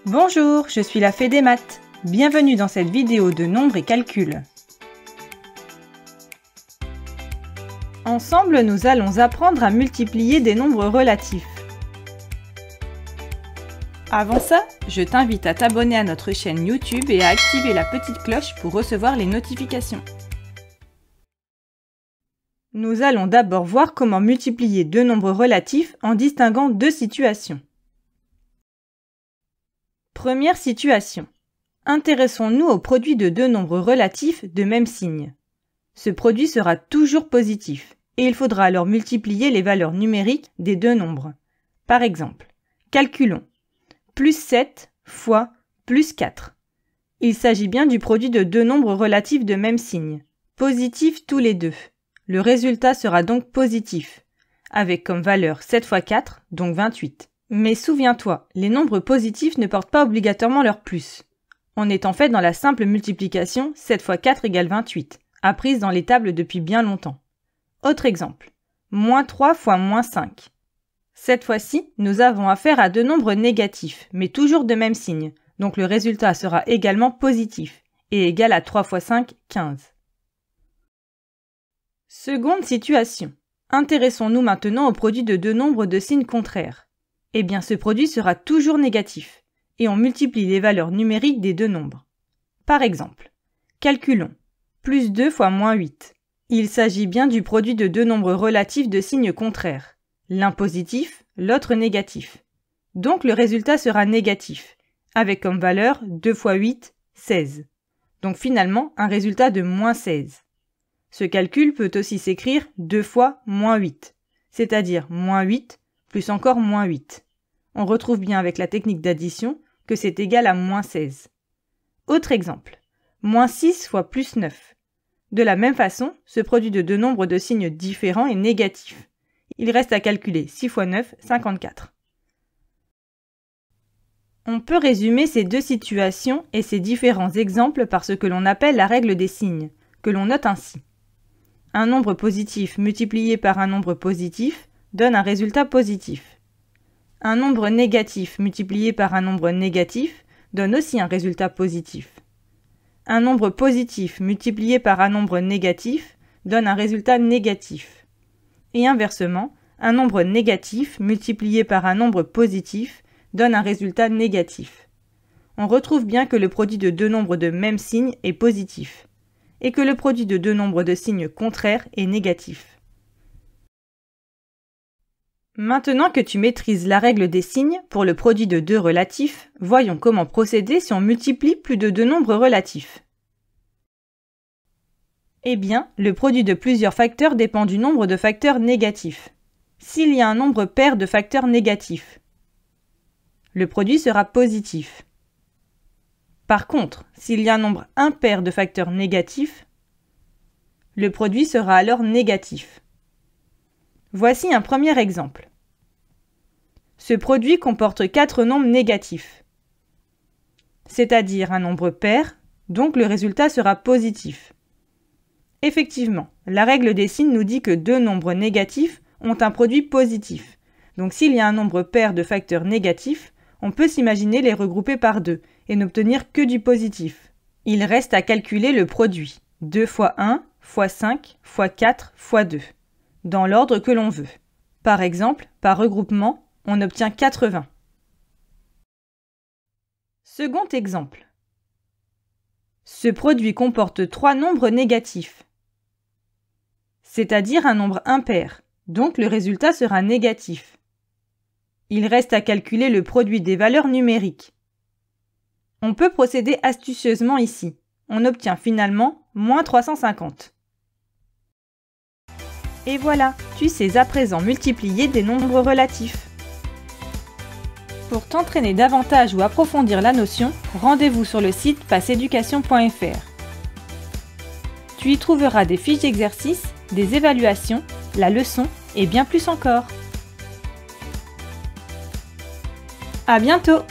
Bonjour, je suis la fée des maths. Bienvenue dans cette vidéo de nombres et calculs. Ensemble, nous allons apprendre à multiplier des nombres relatifs. Avant ça, je t'invite à t'abonner à notre chaîne YouTube et à activer la petite cloche pour recevoir les notifications. Nous allons d'abord voir comment multiplier deux nombres relatifs en distinguant deux situations. Première situation. Intéressons-nous au produit de deux nombres relatifs de même signe. Ce produit sera toujours positif et il faudra alors multiplier les valeurs numériques des deux nombres. Par exemple, calculons plus 7 fois plus 4. Il s'agit bien du produit de deux nombres relatifs de même signe, positifs tous les deux. Le résultat sera donc positif, avec comme valeur 7 fois 4, donc 28. Mais souviens-toi, les nombres positifs ne portent pas obligatoirement leur plus. On est en fait dans la simple multiplication 7 fois 4 égale 28, apprise dans les tables depuis bien longtemps. Autre exemple, moins 3 fois moins 5. Cette fois-ci, nous avons affaire à deux nombres négatifs, mais toujours de même signe, donc le résultat sera également positif, et égal à 3 fois 5, 15. Seconde situation. Intéressons-nous maintenant au produit de deux nombres de signes contraires. Eh bien, ce produit sera toujours négatif, et on multiplie les valeurs numériques des deux nombres. Par exemple, calculons plus 2 fois moins 8. Il s'agit bien du produit de deux nombres relatifs de signes contraires, l'un positif, l'autre négatif. Donc le résultat sera négatif, avec comme valeur 2 fois 8, 16. Donc finalement, un résultat de moins 16. Ce calcul peut aussi s'écrire 2 fois moins 8, c'est-à-dire moins 8 plus encore moins 8. On retrouve bien avec la technique d'addition que c'est égal à moins 16. Autre exemple, moins 6 fois plus 9. De la même façon, ce produit de deux nombres de signes différents est négatif. Il reste à calculer 6 fois 9, 54. On peut résumer ces deux situations et ces différents exemples par ce que l'on appelle la règle des signes, que l'on note ainsi. Un nombre positif multiplié par un nombre positif donne un résultat positif. Un nombre négatif multiplié par un nombre négatif donne aussi un résultat positif. Un nombre positif multiplié par un nombre négatif donne un résultat négatif. Et inversement, un nombre négatif multiplié par un nombre positif donne un résultat négatif. On retrouve bien que le produit de deux nombres de même signe est positif, et que le produit de deux nombres de signes contraires est négatif. Maintenant que tu maîtrises la règle des signes pour le produit de deux relatifs, voyons comment procéder si on multiplie plus de deux nombres relatifs. Eh bien, le produit de plusieurs facteurs dépend du nombre de facteurs négatifs. S'il y a un nombre pair de facteurs négatifs, le produit sera positif. Par contre, s'il y a un nombre impair de facteurs négatifs, le produit sera alors négatif. Voici un premier exemple. Ce produit comporte 4 nombres négatifs, c'est-à-dire un nombre pair, donc le résultat sera positif. Effectivement, la règle des signes nous dit que deux nombres négatifs ont un produit positif. Donc s'il y a un nombre pair de facteurs négatifs, on peut s'imaginer les regrouper par 2 et n'obtenir que du positif. Il reste à calculer le produit, 2 fois 1 fois 5 fois 4 fois 2, dans l'ordre que l'on veut. Par exemple, par regroupement, on obtient 80. Second exemple. Ce produit comporte 3 nombres négatifs, c'est-à-dire un nombre impair, donc le résultat sera négatif. Il reste à calculer le produit des valeurs numériques. On peut procéder astucieusement ici. On obtient finalement moins 350. Et voilà, tu sais à présent multiplier des nombres relatifs. Pour t'entraîner davantage ou approfondir la notion, rendez-vous sur le site passeeducation.fr. Tu y trouveras des fiches d'exercices, des évaluations, la leçon et bien plus encore. À bientôt!